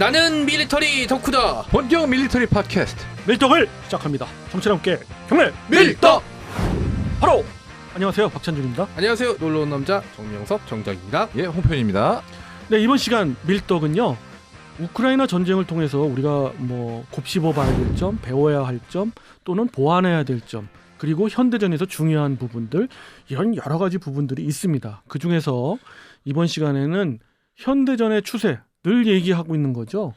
나는 밀리터리 덕후다. 본격 밀리터리 팟캐스트 밀떡을 시작합니다. 정치와 함께 경례 밀떡. 바로 안녕하세요, 박찬준입니다. 안녕하세요, 놀러온 남자 정명섭 정작입니다. 예, 홍편입니다. 네, 이번 시간 밀떡은요, 우크라이나 전쟁을 통해서 우리가 뭐 곱씹어봐야 될 점, 배워야 할 점, 또는 보완해야 될 점, 그리고 현대전에서 중요한 부분들, 이런 여러 가지 부분들이 있습니다. 그 중에서 이번 시간에는 현대전의 추세, 늘 얘기하고 있는 거죠.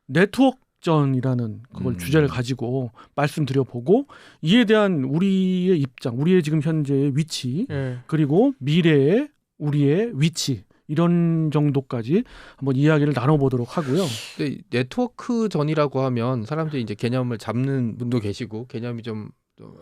네트워크전이라는 그걸 주제를 가지고 말씀드려보고, 이에 대한 우리의 입장, 우리의 지금 현재의 위치, 그리고 미래의 우리의 위치, 이런 정도까지 한번 이야기를 나눠보도록 하고요. 근데 네트워크 전이라고 하면 사람들이 이제 개념을 잡는 분도 계시고 개념이 좀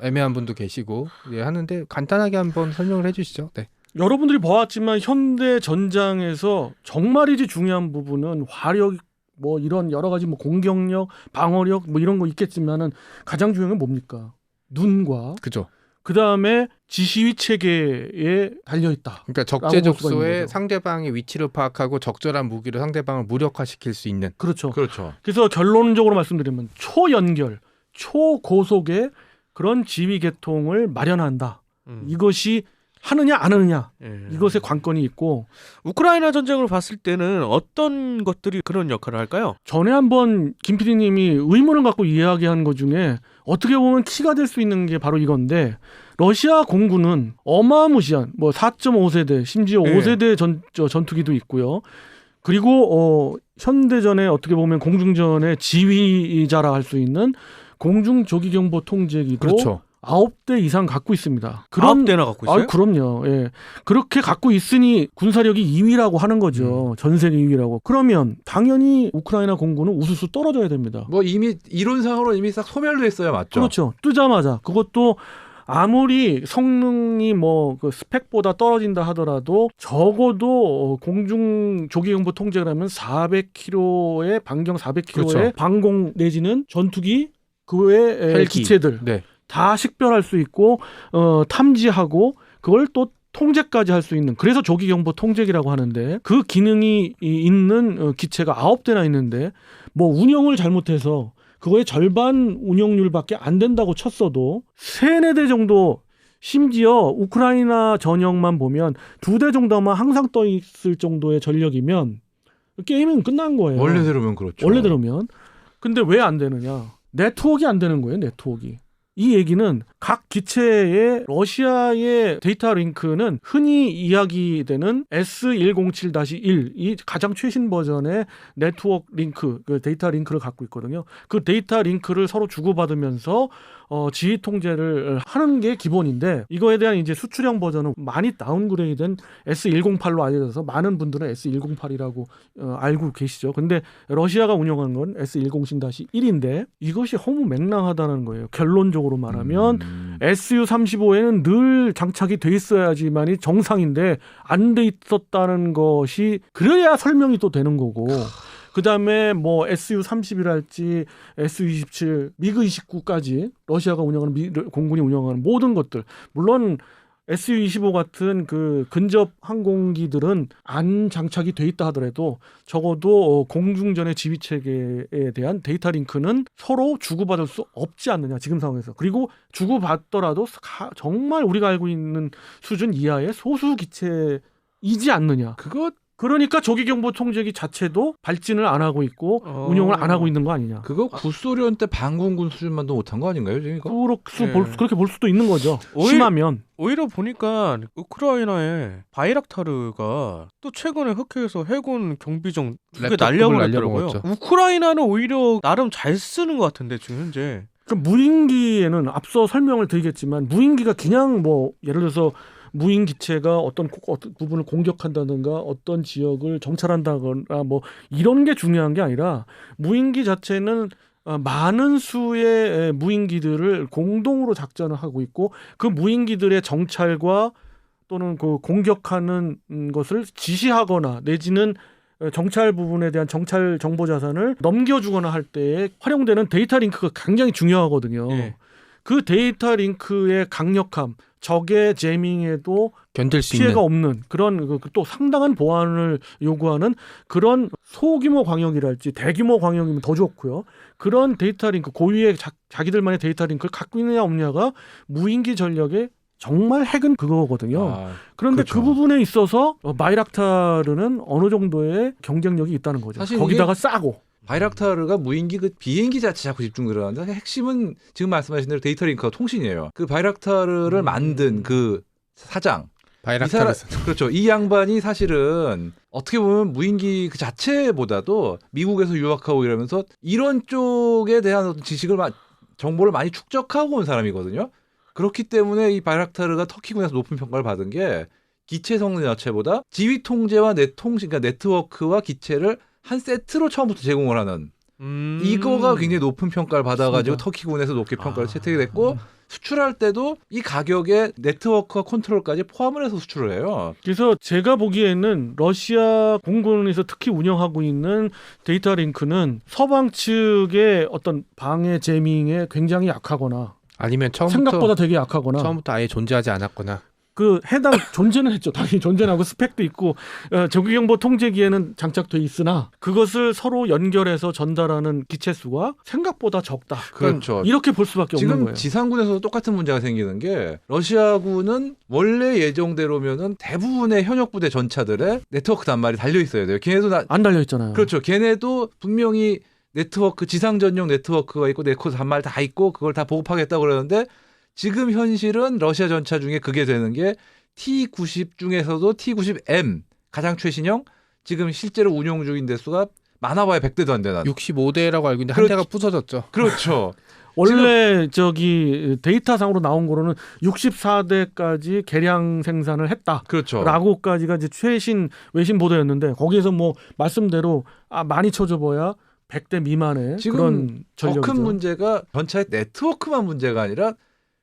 애매한 분도 계시고 하는데 간단하게 한번 설명을 해주시죠. 네. 여러분들이 봐왔지만 현대 전장에서 정말이지 중요한 부분은 화력, 뭐 이런 여러 가지 뭐 공격력, 방어력 뭐 이런 거 있겠지만은 가장 중요한 건 뭡니까? 눈과 그죠. 그 다음에 지시위 체계에 달려 있다. 그러니까 적재적소에 상대방의 위치를 파악하고 적절한 무기로 상대방을 무력화시킬 수 있는. 그렇죠. 그렇죠. 그래서 결론적으로 말씀드리면 초연결, 초고속의 그런 지휘 계통을 마련한다. 이것이 하느냐 안 하느냐, 이것에 관건이 있고, 우크라이나 전쟁을 봤을 때는 어떤 것들이 그런 역할을 할까요? 전에 한번 김 PD님이 의문을 갖고 이야기한 것 중에 어떻게 보면 키가 될 수 있는 게 바로 이건데, 러시아 공군은 어마무시한 뭐 4.5세대 심지어 5세대 전투기도 있고요. 그리고 현대전에 어떻게 보면 공중전의 지휘자라 할 수 있는 공중조기경보 통제기도 그렇죠. 9대 이상 갖고 있습니다. 9대나 갖고 있어요? 그럼요. 예. 그렇게 갖고 있으니 군사력이 2위라고 하는 거죠. 전 세계 2위라고. 그러면 당연히 우크라이나 공군은 우수수 떨어져야 됩니다. 뭐 이미 이론상으로 이미 싹 소멸도 했어요, 맞죠? 그렇죠. 뜨자마자 그것도 아무리 성능이 뭐 그 스펙보다 떨어진다 하더라도 적어도 공중 조기경보 통제를 하면 400km의 반경 400km의 그렇죠. 방공 내지는 전투기 그 외의 헬기. 기체들 네. 다 식별할 수 있고 탐지하고 그걸 또 통제까지 할 수 있는, 그래서 조기경보 통제기라고 하는데, 그 기능이 있는 기체가 9대나 있는데 뭐 운영을 잘못해서 그거의 절반 운영률밖에 안 된다고 쳤어도 3-4대 정도, 심지어 우크라이나 전역만 보면 2대 정도만 항상 떠 있을 정도의 전력이면 게임은 끝난 거예요. 원래대로면 그렇죠. 원래대로면. 근데 왜 안 되느냐? 네트워크가 안 되는 거예요. 네트워크가. 이 얘기는 각 기체의 러시아의 데이터 링크는 흔히 이야기되는 S107-1, 이 가장 최신 버전의 네트워크 링크, 그 데이터 링크를 갖고 있거든요. 그 데이터 링크를 서로 주고받으면서 지휘 통제를 하는 게 기본인데, 이거에 대한 이제 수출형 버전은 많이 다운그레이드된 S108로 알려져서 많은 분들은 S108이라고 알고 계시죠. 근데 러시아가 운영하는 건 S107-1인데 이것이 허무맹랑하다는 거예요. 결론적으로 말하면 SU-35에는 늘 장착이 돼 있어야지만이 정상인데 안 돼 있었다는 것이, 그래야 설명이 또 되는 거고, 그 다음에 뭐 SU-30이랄지 SU-27, 미그-29까지 러시아가 운영하는 공군이 운영하는 모든 것들, 물론 SU-25 같은 그 근접 항공기들은 안 장착이 돼 있다 하더라도 적어도 공중전의 지휘 체계에 대한 데이터 링크는 서로 주고받을 수 없지 않느냐, 지금 상황에서. 그리고 주고받더라도 정말 우리가 알고 있는 수준 이하의 소수 기체이지 않느냐. 그러니까 조기경보 통제기 자체도 발진을 안 하고 있고 운영을 안 하고 있는 거 아니냐. 그거 구소련 때 반공군 수준만도 못한 거 아닌가요, 지금 이거? 그렇게 볼 수도 있는 거죠. 심하면. 오히려 보니까 우크라이나의 바이락타르가 또 최근에 흑해에서 해군 경비정 2개 날려버렸더라고요. 우크라이나는 오히려 나름 잘 쓰는 것 같은데 지금 현재. 그러니까 무인기에는 앞서 설명을 드리겠지만, 무인기가 그냥 뭐 예를 들어서 무인 기체가 어떤 부분을 공격한다든가 어떤 지역을 정찰한다거나 뭐 이런 게 중요한 게 아니라, 무인기 자체는 많은 수의 무인기들을 공동으로 작전을 하고 있고, 그 무인기들의 정찰과 또는 그 공격하는 것을 지시하거나 내지는 정찰 부분에 대한 정찰 정보 자산을 넘겨주거나 할 때에 활용되는 데이터 링크가 굉장히 중요하거든요. 그 데이터 링크의 강력함, 적의 제밍에도 견딜 수 피해가 있는. 없는 그런 또 상당한 보안을 요구하는 그런 소규모 광역이랄지 대규모 광역이면 더 좋고요. 그런 데이터 링크, 고유의 자기들만의 데이터 링크를 갖고 있느냐 없느냐가 무인기 전력의 정말 핵은 그거거든요. 아, 그런데 그렇죠. 그 부분에 있어서 바이락타르는 어느 정도의 경쟁력이 있다는 거죠. 사실 거기다가 싸고. 바이락타르가 무인기 그 비행기 자체 자꾸 집중 들어가는데 핵심은 지금 말씀하신 대로 데이터 링크와 통신이에요. 그 바이락타르를 만든 그 사장 바이락타르. 그렇죠. 이 양반이 사실은 어떻게 보면 무인기 그 자체보다도 미국에서 유학하고 이러면서 이런 쪽에 대한 어떤 지식을 정보를 많이 축적하고 온 사람이거든요. 그렇기 때문에 이 바이락타르가 터키군에서 높은 평가를 받은 게 기체 성능 자체보다 지휘 통제와 그러니까 네트워크와 기체를 한 세트로 처음부터 제공을 하는 이거가 굉장히 높은 평가를 받아가지고 맞습니다. 터키군에서 높게 평가를 채택이 됐고 수출할 때도 이 가격에 네트워크와 컨트롤까지 포함을 해서 수출을 해요. 그래서 제가 보기에는 러시아 공군에서 특히 운영하고 있는 데이터 링크는 서방 측의 어떤 방해 제밍에 굉장히 약하거나 아니면 생각보다 되게 약하거나 처음부터 아예 존재하지 않았거나. 그 해당 존재는 했죠. 당연히 존재는 하고 스펙도 있고 전기경보 통제기에는 장착돼 있으나 그것을 서로 연결해서 전달하는 기체 수가 생각보다 적다. 그렇죠. 이렇게 볼 수밖에 없는 지금 거예요. 지상군에서도 똑같은 문제가 생기는 게 러시아군은 원래 예정대로면은 대부분의 현역 부대 전차들의 네트워크 단말이 달려 있어야 돼요. 걔네도 안 달려 있잖아요. 그렇죠. 걔네도 분명히 네트워크 지상 전용 네트워크가 있고 네트워크 단말 다 있고 그걸 다 보급하겠다고 그러는데 지금 현실은 러시아 전차 중에 그게 되는 게 T-90 중에서도 T-90M 가장 최신형 지금 실제로 운용 중인 대수가 많아봐야 100대도 안 되는. 65대라고 알고 있는데 한 대가 부서졌죠. 그렇죠. 원래 저기 데이터상으로 나온 거로는 64대까지 개량 생산을 했다. 그렇죠. 라고까지가 이제 최신 외신 보도였는데 거기에서 뭐 말씀대로 많이 쳐줘봐야 100대 미만의 지금 그런 더 전력이죠. 큰 문제가 전차의 네트워크만 문제가 아니라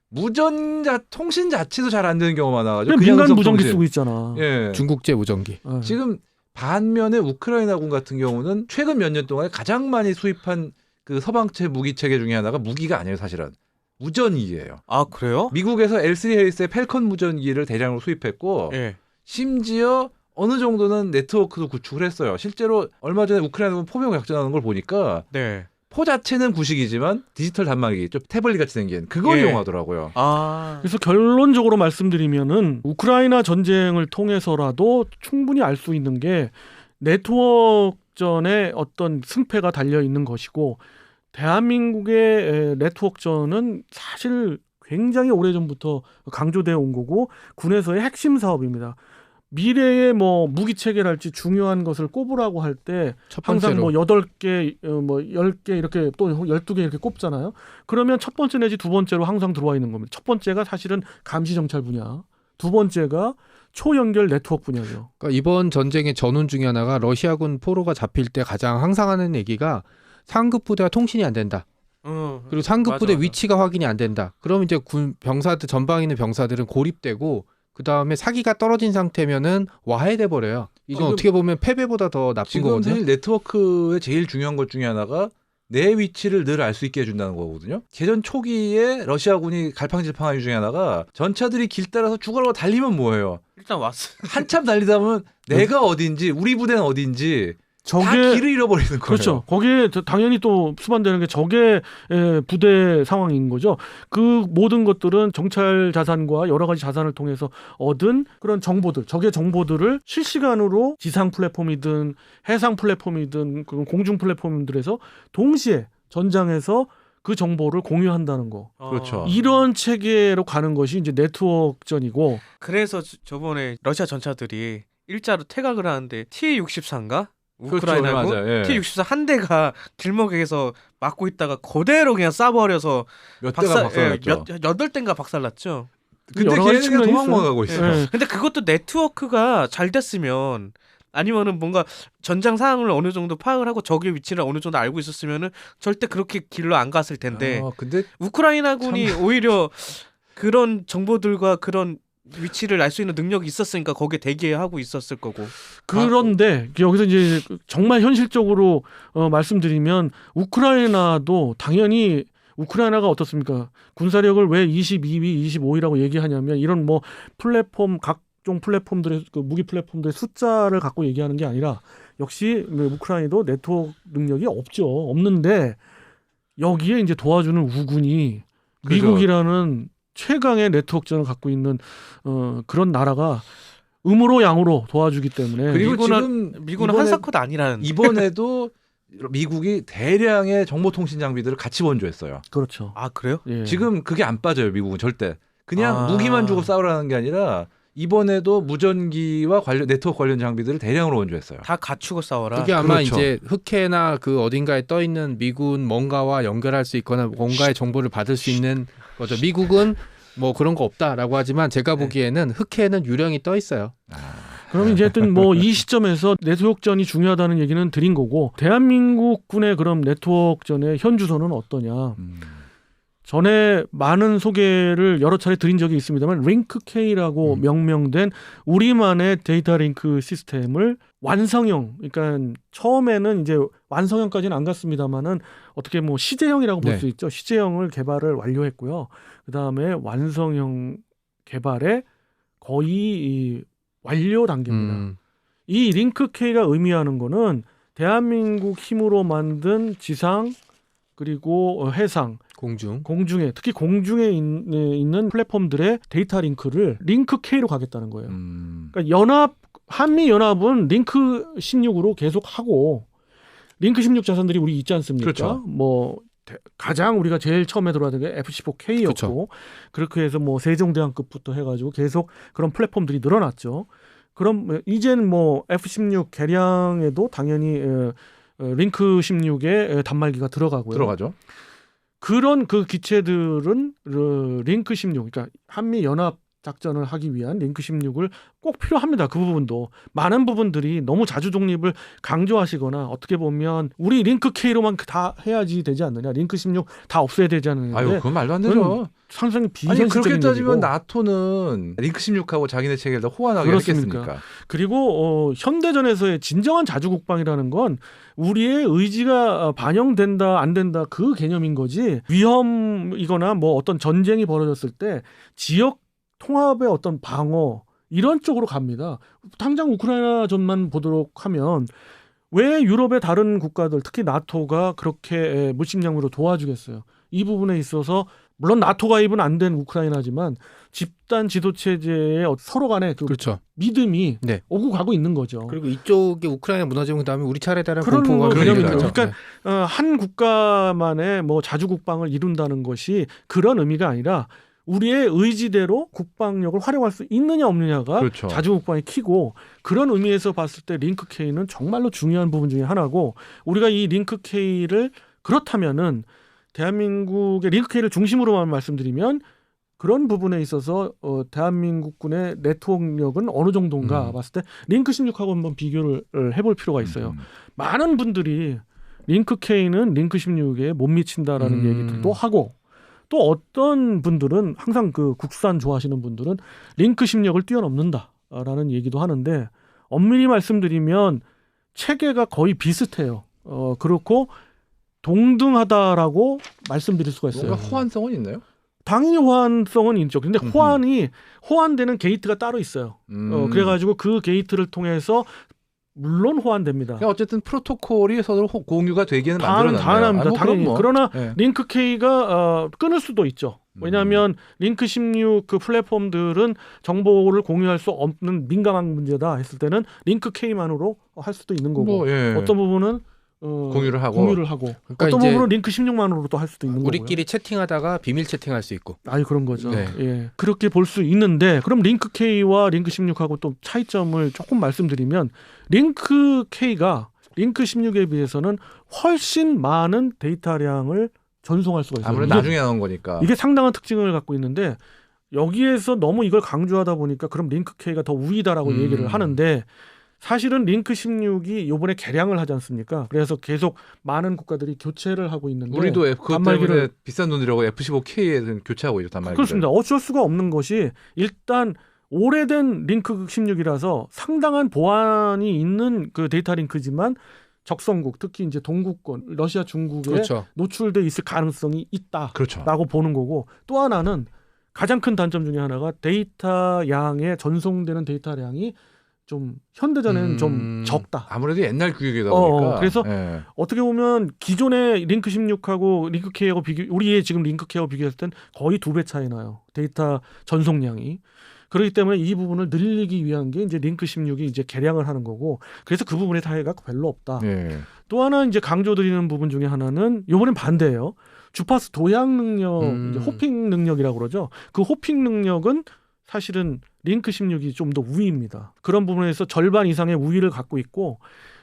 무전자 통신 자체도 잘 안 되는 경우가 많아가지고 민간 그냥 무전기 통신. 쓰고 있잖아. 예. 중국제 무전기. 예. 지금 반면에 우크라이나군 같은 경우는 최근 몇 년 동안에 가장 많이 수입한 그 서방체 무기 체계 중에 하나가 무기가 아니에요, 사실은. 무전기예요. 아 그래요? 미국에서 L3 헬스의 펠컨 무전기를 대량으로 수입했고 예. 심지어 어느 정도는 네트워크도 구축을 했어요. 실제로 얼마 전에 우크라이나군 포병 작전하는 걸 보니까 네. 포 자체는 구식이지만 디지털 단말기 좀 태블릿 같이 생긴 그걸 예. 이용하더라고요. 아. 그래서 결론적으로 말씀드리면은 우크라이나 전쟁을 통해서라도 충분히 알 수 있는 게 네트워크전에 어떤 승패가 달려 있는 것이고 대한민국의 네트워크전은 사실 굉장히 오래전부터 강조되어 온 거고 군에서의 핵심 사업입니다. 미래의 뭐 무기 체계랄지 중요한 것을 꼽으라고 할 때 첫 항상 번째로 뭐 8개, 뭐 10개 이렇게 또 12개 이렇게 꼽잖아요. 그러면 첫 번째 내지 두 번째로 항상 들어와 있는 겁니다. 첫 번째가 사실은 감시 정찰 분야. 두 번째가 초연결 네트워크 분야죠. 그러니까 이번 전쟁의 전운 중에 하나가 러시아군 포로가 잡힐 때 가장 항상 하는 얘기가 상급 부대와 통신이 안 된다. 그리고 상급 맞아, 부대 맞아. 위치가 확인이 안 된다. 그럼 이제 군 병사들 전방에 있는 병사들은 고립되고 그 다음에 사기가 떨어진 상태면은 와해돼 버려요. 이건 지금- 어떻게 보면 패배보다 더 나쁜 지금 거거든요. 사실 네트워크의 제일 중요한 것 중에 하나가 내 위치를 늘 알 수 있게 해준다는 거거든요. 개전 초기에 러시아군이 갈팡질팡한 이유 중에 하나가 전차들이 길 따라서 죽으라고 달리면 뭐예요. 일단 왔어. 한참 달리다 보면 내가 어딘지 우리 부대는 어딘지 다 저게 길을 잃어버리는 거예요. 그렇죠. 거기에 당연히 또 수반되는 게 적의 부대 상황인 거죠. 그 모든 것들은 정찰 자산과 여러 가지 자산을 통해서 얻은 그런 정보들, 적의 정보들을 실시간으로 지상 플랫폼이든 해상 플랫폼이든 그 공중 플랫폼들에서 동시에 전장에서 그 정보를 공유한다는 거. 그렇죠. 이런 체계로 가는 것이 이제 네트워크전이고 그래서 저번에 러시아 전차들이 일자로 태각을 하는데 T-64인가? 그렇죠. 우크라이나군 맞아요. 예. T-64 한 대가 길목에서 막고 있다가 그대로 그냥 쏴버려서 몇 대가 박살났죠. 여덟 대인가 박살났죠. 근데 여러 가지 걔네가 측면이 도망만 있어요. 가고 있어요. 예. 근데 그것도 네트워크가 잘 됐으면 아니면은 뭔가 전장 상황을 어느 정도 파악을 하고 적의 위치를 어느 정도 알고 있었으면은 절대 그렇게 길로 안 갔을 텐데 근데 우크라이나군이 오히려 그런 정보들과 그런 위치를 알 수 있는 능력이 있었으니까 거기에 대기하고 있었을 거고. 그런데 여기서 이제 정말 현실적으로 말씀드리면 우크라이나도 당연히 우크라이나가 어떻습니까? 군사력을 왜 22위, 25위라고 얘기하냐면 이런 뭐 플랫폼 각종 플랫폼들의 그 무기 플랫폼들의 숫자를 갖고 얘기하는 게 아니라 역시 우크라이나도 네트워크 능력이 없는데 여기에 이제 도와주는 우군이 그죠. 미국이라는 최강의 네트워크전을 갖고 있는 그런 나라가 음으로 양으로 도와주기 때문에 그리고 미군은 지금 미군은 한사컷 아니라는. 이번에도 미국이 대량의 정보통신 장비들을 같이 원조했어요. 그렇죠. 아 그래요? 예. 지금 그게 안 빠져요. 미국은 절대. 그냥 아. 무기만 주고 싸우라는 게 아니라 이번에도 무전기와 관련 네트워크 관련 장비들을 대량으로 원조했어요. 다 갖추고 싸워라. 그게 아마 그렇죠. 이제 흑해나 그 어딘가에 떠 있는 미군 뭔가와 연결할 수 있거나 뭔가의 정보를 받을 수 있는 거죠. 미국은 뭐 그런 거 없다라고 하지만 제가 보기에는 흑해는 유령이 떠 있어요. 그럼 이제 하여튼 뭐 이 시점에서 네트워크전이 중요하다는 얘기는 드린 거고 대한민국군의 그럼 네트워크전의 현주소는 어떠냐. 전에 많은 소개를 여러 차례 드린 적이 있습니다만 링크K라고 명명된 우리만의 데이터 링크 시스템을 완성형, 그러니까 처음에는 이제 완성형까지는 안 갔습니다만은 어떻게 뭐 시제형이라고 볼 수 있죠. 시제형을 개발을 완료했고요. 그 다음에 완성형 개발에 거의 이 완료 단계입니다. 이 링크K가 의미하는 거는 대한민국 힘으로 만든 지상 그리고 해상 공중에 특히 공중에 있는 플랫폼들의 데이터 링크를 링크K로 가겠다는 거예요. 그러니까 한미 연합은 링크 16으로 계속 하고 링크 16 자산들이 우리 있지 않습니까? 그렇죠. 뭐 가장 우리가 제일 처음에 들어왔던 게 F-15K였고 그렇죠. 그렇게 해서 뭐 세종대왕급부터 해가지고 계속 그런 플랫폼들이 늘어났죠. 그럼 이제는 뭐 F-16 개량에도 당연히 링크 16에 단말기가 들어가죠. 그런 그 기체들은 링크 16, 그러니까 한미 연합 작전을 하기 위한 링크 16을 꼭 필요합니다. 그 부분도 많은 부분들이 너무 자주 독립을 강조하시거나 어떻게 보면 우리 링크 K로만 다 해야지 되지 않느냐, 링크 16 다 없애야 되지 않느냐. 아유, 그건 말도 안 되죠. 상당히 아니 비현실적인 그렇게 따지면 얘기고. 나토는 링크 16하고 자기네 체계를 다 호환하게 그렇습니까? 했겠습니까? 그리고 현대전에서의 진정한 자주국방이라는 건 우리의 의지가 반영된다 안 된다 그 개념인 거지, 위험이거나 뭐 어떤 전쟁이 벌어졌을 때 지역 통합의 어떤 방어 이런 쪽으로 갑니다. 당장 우크라이나전만 보도록 하면 왜 유럽의 다른 국가들 특히 나토가 그렇게 물심양으로 도와주겠어요. 이 부분에 있어서 물론 나토 가입은 안 된 우크라이나지만 집단 지도 체제의 서로 간의 그 그렇죠. 믿음이 네. 오고 가고 있는 거죠. 그리고 이쪽에 우크라이나 무너지고 그다음에 우리 차례에 따른 그런 공포가 개념인 그러니까요. 거죠. 그러니까 한 국가만의 뭐 자주국방을 이룬다는 것이 그런 의미가 아니라 우리의 의지대로 국방력을 활용할 수 있느냐 없느냐가 그렇죠. 자주국방의 키고, 그런 의미에서 봤을 때 링크K는 정말로 중요한 부분 중에 하나고, 우리가 이 링크K를 그렇다면은 대한민국의 링크K를 중심으로만 말씀드리면 그런 부분에 있어서 대한민국군의 네트워크력은 어느 정도인가 봤을 때 링크 16하고 한번 비교를 해볼 필요가 있어요. 많은 분들이 링크K는 링크 16에 못 미친다라는 얘기들도 하고, 또 어떤 분들은 항상 그 국산 좋아하시는 분들은 링크 16을 뛰어넘는다라는 얘기도 하는데, 엄밀히 말씀드리면 체계가 거의 비슷해요. 그렇고 동등하다라고 말씀드릴 수가 있어요. 뭔가 호환성은 있나요? 당연히 호환성은 있죠. 근데 호환되는 게이트가 따로 있어요. 그래가지고 그 게이트를 통해서 물론 호환됩니다. 그러니까 어쨌든 프로토콜이 서로 공유가 되기는 만들어놨네요. 당연합니다. 뭐 당연히. 그럼 뭐. 그러나 네. 링크K가 끊을 수도 있죠. 왜냐하면 링크 16 그 플랫폼들은 정보를 공유할 수 없는 민감한 문제다 했을 때는 링크K만으로 할 수도 있는 거고, 뭐, 예. 어떤 부분은 공유를 하고. 그러니까 그러니까 어떤 이제 부분은 링크 16만으로도 할 수도 있는 거고요. 우리끼리 채팅하다가 비밀 채팅할 수 있고. 아니 그런 거죠. 네. 예. 그렇게 볼 수 있는데, 그럼 링크K와 링크 16하고 또 차이점을 조금 말씀드리면, 링크K가 링크 16에 비해서는 훨씬 많은 데이터량을 전송할 수가 있어요. 아무래도 나중에 나온 거니까. 이게 상당한 특징을 갖고 있는데, 여기에서 너무 이걸 강조하다 보니까 그럼 링크K가 더 우위다라고 얘기를 하는데, 사실은 링크 16이 이번에 개량을 하지 않습니까? 그래서 계속 많은 국가들이 교체를 하고 있는데, 우리도 그것 때문에 비싼 돈 들여고 F-15K에 교체하고 있죠. 단말기를. 그렇습니다. 어쩔 수가 없는 것이, 일단 오래된 링크 16이라서 상당한 보안이 있는 그 데이터 링크지만 적성국, 특히 이제 동구권, 러시아 중국에 그렇죠. 노출돼 있을 가능성이 있다라고 그렇죠. 보는 거고, 또 하나는 가장 큰 단점 중에 하나가 데이터 양에 전송되는 데이터량이 좀 현대전에는 좀 적다. 아무래도 옛날 규격이다 보니까. 그래서 예. 어떻게 보면 기존의 링크 16하고 링크 K하고 우리의 지금 링크 K하고 비교했을 땐 거의 2배 차이 나요. 데이터 전송량이. 그렇기 때문에 이 부분을 늘리기 위한 게 이제 링크 16이 이제 개량을 하는 거고, 그래서 그 부분에 차이가 별로 없다. 예. 또 하나 이제 강조드리는 부분 중에 하나는 이번엔 반대예요. 주파수 도약 능력, 이제 호핑 능력이라고 그러죠. 그 호핑 능력은 사실은 링크 16이 좀 더 우위입니다. 그런 부분에서 절반 이상의 우위를 갖고 있고,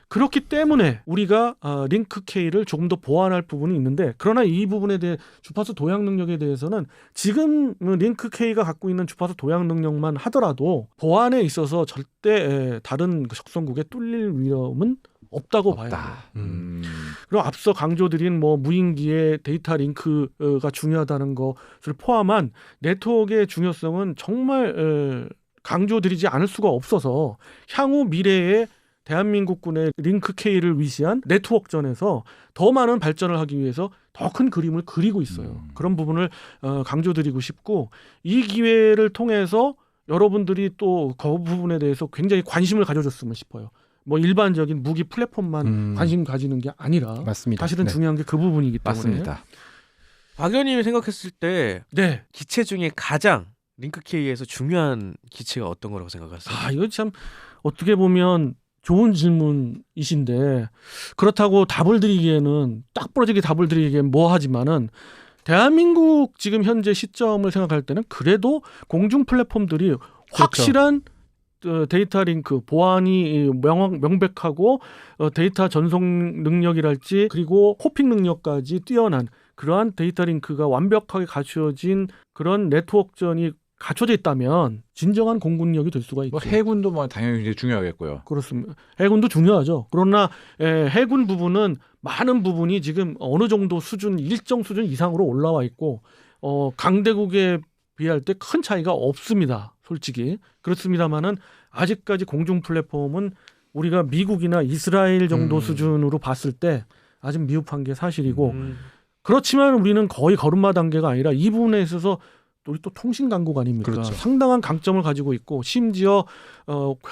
그렇기 때문에 우리가 링크 K를 조금 더 보완할 부분이 있는데, 그러나 이 부분에 대해 주파수 도약 능력에 대해서는 지금 링크 K가 갖고 있는 주파수 도약 능력만 하더라도 보완에 있어서 절대 다른 적성국에 뚫릴 위험은 없다고 봐요. 그리고 앞서 강조드린 뭐 무인기의 데이터 링크가 중요하다는 것을 포함한 네트워크의 중요성은 정말 강조드리지 않을 수가 없어서, 향후 미래에 대한민국군의 링크 K를 위시한 네트워크전에서 더 많은 발전을 하기 위해서 더 큰 그림을 그리고 있어요. 그런 부분을 강조드리고 싶고, 이 기회를 통해서 여러분들이 또 그 부분에 대해서 굉장히 관심을 가져줬으면 싶어요. 뭐 일반적인 무기 플랫폼만 관심 가지는 게 아니라, 맞습니다. 사실은 네. 중요한 게 그 부분이기 때문에. 맞습니다. 박 의원님이 생각했을 때 네. 기체 중에 가장 링크 K에서 중요한 기체가 어떤 거라고 생각하세요? 이거 참 어떻게 보면 좋은 질문이신데, 그렇다고 답을 드리기에는 딱 부러지게 답을 드리기엔 뭐하지만은, 대한민국 지금 현재 시점을 생각할 때는 그래도 공중 플랫폼들이 확실한 데이터 링크 보안이 명백하고 데이터 전송 능력이랄지 그리고 호핑 능력까지 뛰어난 그러한 데이터 링크가 완벽하게 갖추어진 그런 네트워크전이 갖춰져 있다면 진정한 공군력이 될 수가 있죠. 뭐 해군도 뭐 당연히 이제 중요하겠고요. 그렇습니다. 해군도 중요하죠. 그러나 해군 부분은 많은 부분이 지금 어느 정도 수준, 일정 수준 이상으로 올라와 있고, 강대국에 비할 때 큰 차이가 없습니다. 솔직히. 그렇습니다만은 아직까지 공중 플랫폼은 우리가 미국이나 이스라엘 정도 수준으로 봤을 때 아직 미흡한 게 사실이고, 그렇지만 우리는 거의 걸음마 단계가 아니라 이 부분에 있어서 우리 또 통신 강국 아닙니까? 그렇죠. 상당한 강점을 가지고 있고, 심지어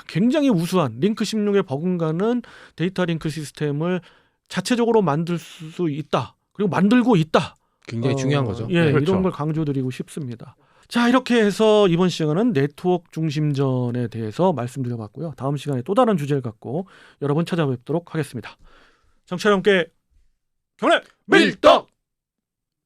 굉장히 우수한 링크 16에 버금가는 데이터 링크 시스템을 자체적으로 만들 수 있다. 그리고 만들고 있다. 굉장히 중요한 거죠. 예, 그렇죠. 이런 걸 강조드리고 싶습니다. 자, 이렇게 해서 이번 시간은 네트워크 중심전에 대해서 말씀드려봤고요. 다음 시간에 또 다른 주제를 갖고 여러분 찾아뵙도록 하겠습니다. 청취자 여러분께 경례 밀떡!